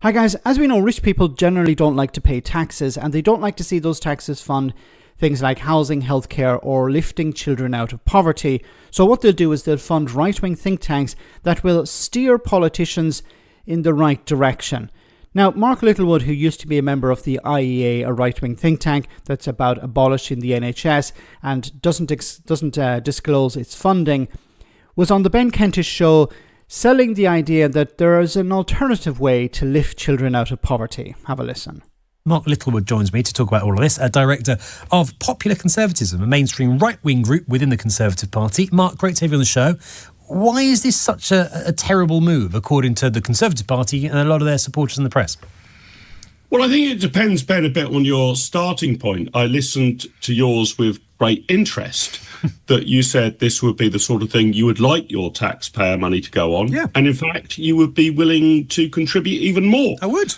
Hi guys, as we know, rich people generally don't like to pay taxes, and they don't like to see those taxes fund things like housing, healthcare, or lifting children out of poverty. So what they'll do is they'll fund right-wing think tanks that will steer politicians in the right direction. Now, Mark Littlewood, who used to be a member of the IEA, a right-wing think tank that's about abolishing the NHS and doesn't disclose its funding, was on the Ben Kentish show selling the idea that there is an alternative way to lift children out of poverty. Have a listen. Mark Littlewood joins me to talk about all of this, Director of Popular Conservatives, a mainstream right-wing group within the Conservative Party. Mark, great to have you on the show. Why is this such a terrible move, according to the Conservative Party and a lot of their supporters in the press? Well, I think it depends, Ben, a bit on your starting point. I listened to yours with great interest, that you said this would be the sort of thing you would like your taxpayer money to go on. Yeah. And in fact, you would be willing to contribute even more. I would.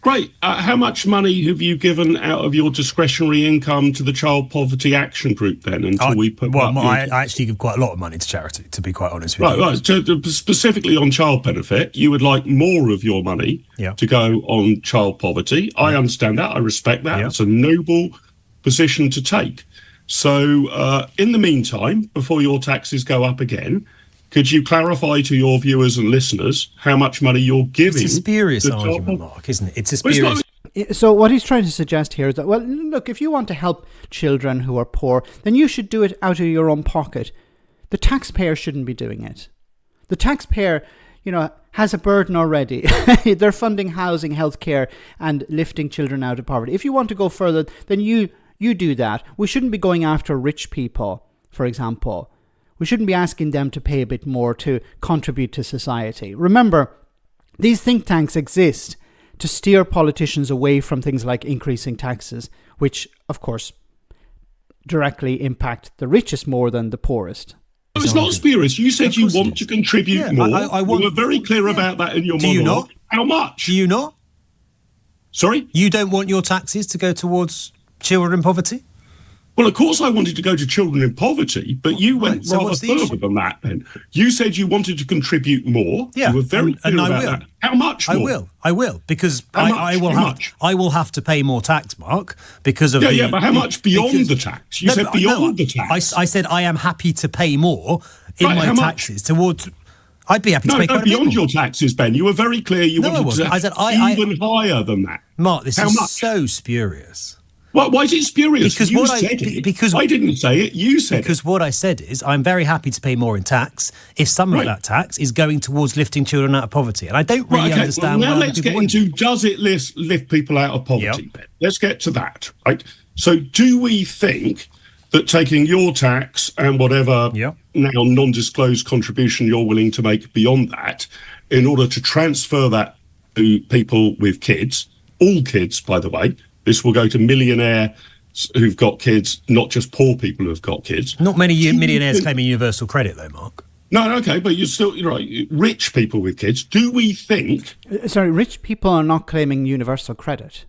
Great. How much money have you given out of your discretionary income to the Child Poverty Action Group then? I actually give quite a lot of money to charity, to be quite honest with you. Right. Specifically on child benefit, you would like more of your money to go on child poverty. I understand that. I respect that. It's a noble position to take. So in the meantime, before your taxes go up again, could you clarify to your viewers and listeners how much money you're giving? It's a spurious argument, Mark, isn't it? It's a spurious... So what he's trying to suggest here is that, well, look, if you want to help children who are poor, then you should do it out of your own pocket. The taxpayer shouldn't be doing it. The taxpayer, has a burden already. They're funding housing, healthcare, and lifting children out of poverty. If you want to go further, then you do that. We shouldn't be going after rich people, for example. We shouldn't be asking them to pay a bit more to contribute to society. Remember, these think tanks exist to steer politicians away from things like increasing taxes, which, of course, directly impact the richest more than the poorest. No, it's not spurious. You said you want to contribute more. You were very clear about that in your monologue. Do you not? How much? Do you not? Sorry? You don't want your taxes to go towards children in poverty? Well, of course I wanted to go to children in poverty, but you went rather further than that, Ben. You said you wanted to contribute more. Yeah, you were very clear about that. How much more? I will, because I will have to pay more tax, Mark, because of but how much beyond the tax? You said beyond the tax. I said I am happy to pay more in my taxes towards... I'd be happy to pay quite a bit more. Beyond your taxes, Ben. You were very clear you wanted to even higher than that. Mark, this is so spurious. Why is it spurious? Because you said it. Because I didn't say it. You said it. Because what I said is I'm very happy to pay more in tax if some of that tax is going towards lifting children out of poverty. And I don't really understand why. Now let's get into, does it lift people out of poverty? Yep. Let's get to that. Right. So do we think that taking your tax and whatever now non-disclosed contribution you're willing to make beyond that, in order to transfer that to people with kids, all kids, by the way, this will go to millionaires who've got kids, not just poor people who've got kids. Not many millionaires claiming universal credit, though, Mark. No, okay, but you're right. Rich people with kids. Do we think... Sorry, rich people are not claiming universal credit.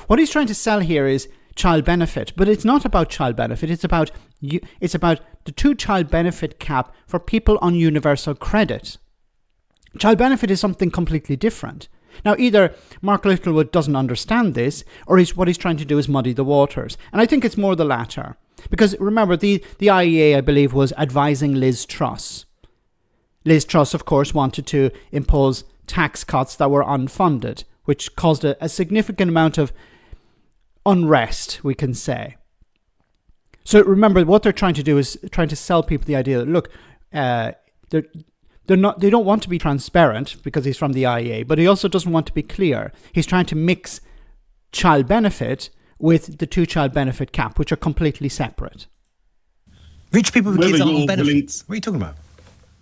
What he's trying to sell here is child benefit, but it's not about child benefit. It's about the two-child benefit cap for people on universal credit. Child benefit is something completely different. Now, either Mark Littlewood doesn't understand this, or what he's trying to do is muddy the waters. And I think it's more the latter. Because remember, the IEA, I believe, was advising Liz Truss. Liz Truss, of course, wanted to impose tax cuts that were unfunded, which caused a significant amount of unrest, we can say. So remember, what they're trying to do is trying to sell people the idea that, look, they don't want to be transparent because he's from the IEA, but he also doesn't want to be clear. He's trying to mix child benefit with the two-child benefit cap, which are completely separate. Rich people with kids aren't on benefits. What are you talking about?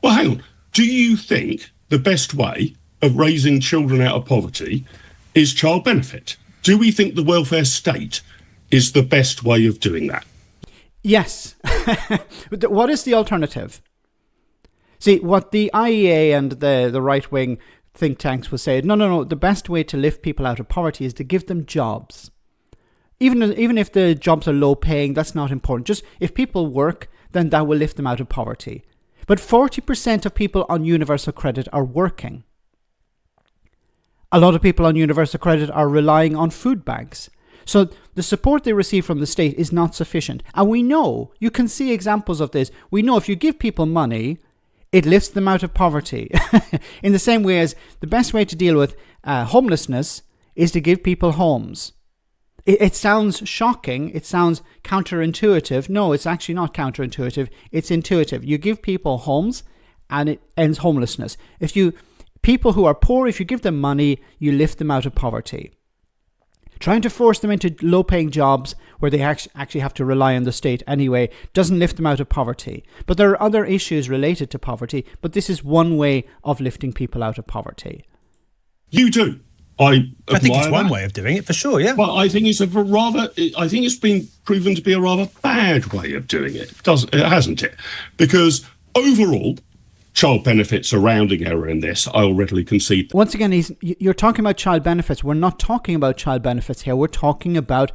Well, hang on. Do you think the best way of raising children out of poverty is child benefit? Do we think the welfare state is the best way of doing that? Yes. What is the alternative? See, what the IEA and the right-wing think tanks will say, no, the best way to lift people out of poverty is to give them jobs. Even if the jobs are low-paying, that's not important. Just if people work, then that will lift them out of poverty. But 40% of people on universal credit are working. A lot of people on universal credit are relying on food banks. So the support they receive from the state is not sufficient. And we know, you can see examples of this. We know if you give people money, it lifts them out of poverty. In the same way as the best way to deal with homelessness is to give people homes. It sounds shocking. It sounds counterintuitive. No, it's actually not counterintuitive. It's intuitive. You give people homes and it ends homelessness. People who are poor, if you give them money, you lift them out of poverty. Trying to force them into low-paying jobs where they actually have to rely on the state anyway doesn't lift them out of poverty. But there are other issues related to poverty, but this is one way of lifting people out of poverty. You do. I think it's one way of doing it, for sure, yeah. Well, I think it's been proven to be a rather bad way of doing it. Hasn't it? Because overall, child benefits are rounding error in this. I'll readily concede. Once again, you're talking about child benefits. We're not talking about child benefits here. We're talking about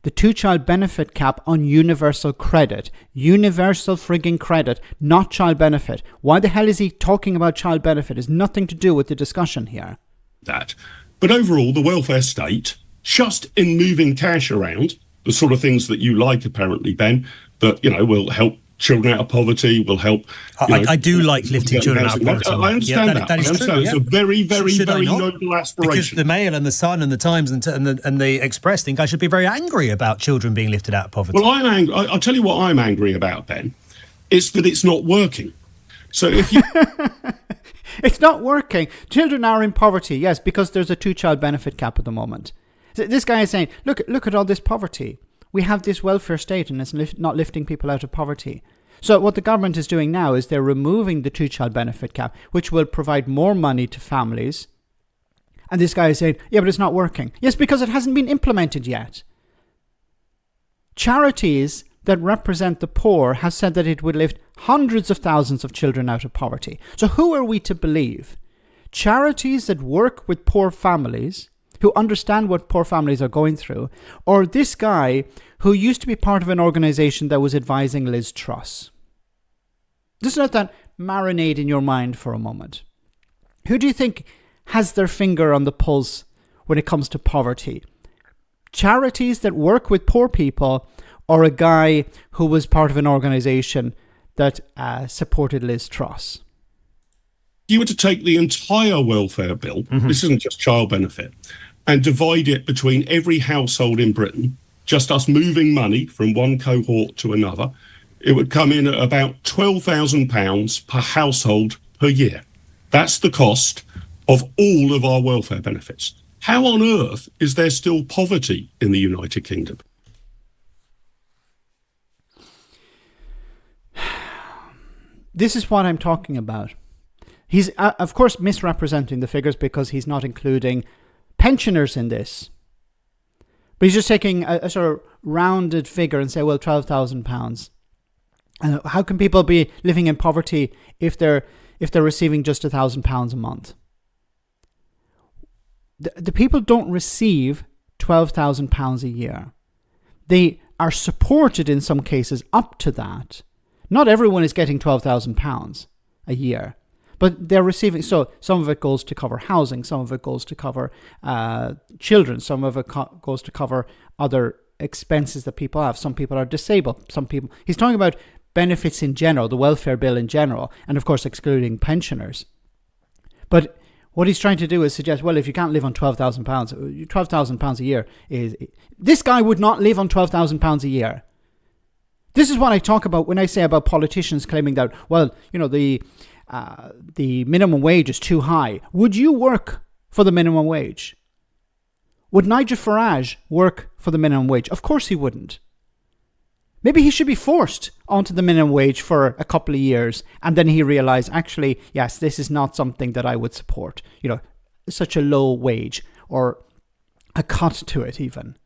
the 2-child benefit cap on universal credit. Universal frigging credit, not child benefit. Why the hell is he talking about child benefit? It has nothing to do with the discussion here. But overall, the welfare state, just in moving cash around, the sort of things that you like, apparently, Ben, that, will help children out of poverty, will help... I do like lifting children out of poverty. I understand that. That is true. It's a very, very, very noble aspiration. Because the Mail and the Sun and the Times and the Express think I should be very angry about children being lifted out of poverty. Well, I'm angry. I'll tell you what I'm angry about, Ben. It's that it's not working. So if you... It's not working. Children are in poverty, yes, because there's a 2-child benefit cap at the moment. This guy is saying, look at all this poverty. We have this welfare state and it's not lifting people out of poverty. So what the government is doing now is they're removing the 2-child benefit cap, which will provide more money to families. And this guy is saying, yeah, but it's not working. Yes, because it hasn't been implemented yet. Charities that represent the poor have said that it would lift hundreds of thousands of children out of poverty. So who are we to believe? Charities that work with poor families, who understand what poor families are going through, or this guy who used to be part of an organisation that was advising Liz Truss? Just let that marinate in your mind for a moment. Who do you think has their finger on the pulse when it comes to poverty? Charities that work with poor people, or a guy who was part of an organisation that supported Liz Truss? If you were to take the entire welfare bill, this isn't just child benefit, and divide it between every household in Britain, just us moving money from one cohort to another, it would come in at about £12,000 per household per year. That's the cost of all of our welfare benefits. How on earth is there still poverty in the United Kingdom? This is what I'm talking about. He's, of course, misrepresenting the figures because he's not including pensioners in this. But he's just taking a sort of rounded figure and say, well, £12,000. And how can people be living in poverty if they're receiving just £1,000 a month? The people don't receive £12,000 a year. They are supported in some cases up to that. Not everyone is getting £12,000 a year, but they're receiving. So some of it goes to cover housing, some of it goes to cover children, some of it goes to cover other expenses that people have. Some people are disabled. Some people. He's talking about benefits in general, the welfare bill in general, and of course excluding pensioners. But what he's trying to do is suggest, well, if you can't live on £12,000, £12,000 a year is. This guy would not live on £12,000 a year. This is what I talk about when I say about politicians claiming that, well, the minimum wage is too high. Would you work for the minimum wage? Would Nigel Farage work for the minimum wage? Of course he wouldn't. Maybe he should be forced onto the minimum wage for a couple of years, and then he realised, actually, yes, this is not something that I would support. Such a low wage, or a cut to it even.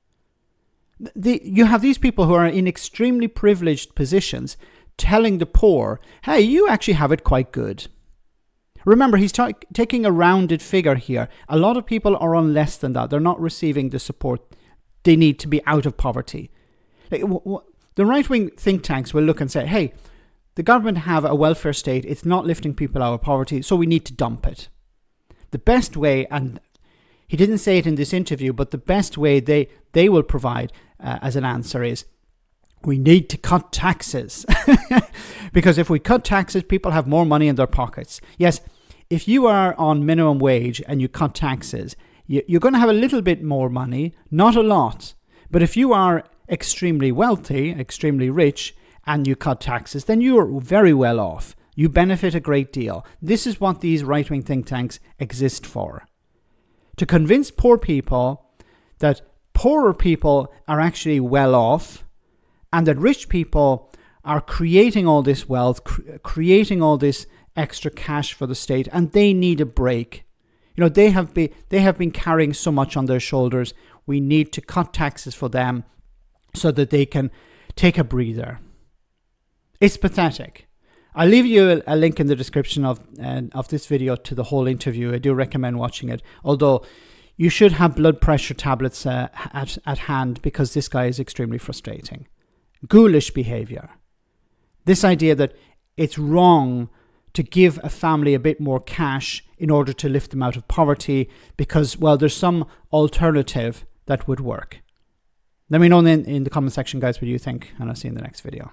You have these people who are in extremely privileged positions telling the poor, hey, you actually have it quite good. Remember, he's taking a rounded figure here. A lot of people are on less than that. They're not receiving the support they need to be out of poverty. The right-wing think tanks will look and say, hey, the government have a welfare state. It's not lifting people out of poverty, so we need to dump it. The best way, and He didn't say it in this interview, but the best way they will provide as an answer is, we need to cut taxes. Because if we cut taxes, people have more money in their pockets. Yes, if you are on minimum wage and you cut taxes, you're going to have a little bit more money, not a lot. But if you are extremely wealthy, extremely rich, and you cut taxes, then you're very well off. You benefit a great deal. This is what these right-wing think tanks exist for. To convince poor people that poorer people are actually well off, and that rich people are creating all this wealth, creating all this extra cash for the state, and they need a break. You know, they have been carrying so much on their shoulders. We need to cut taxes for them so that they can take a breather. It's pathetic. I'll leave you a link in the description of this video to the whole interview. I do recommend watching it. Although you should have blood pressure tablets at hand, because this guy is extremely frustrating. Ghoulish behavior. This idea that it's wrong to give a family a bit more cash in order to lift them out of poverty because, well, there's some alternative that would work. Let me know in the comment section, guys, what you think, and I'll see you in the next video.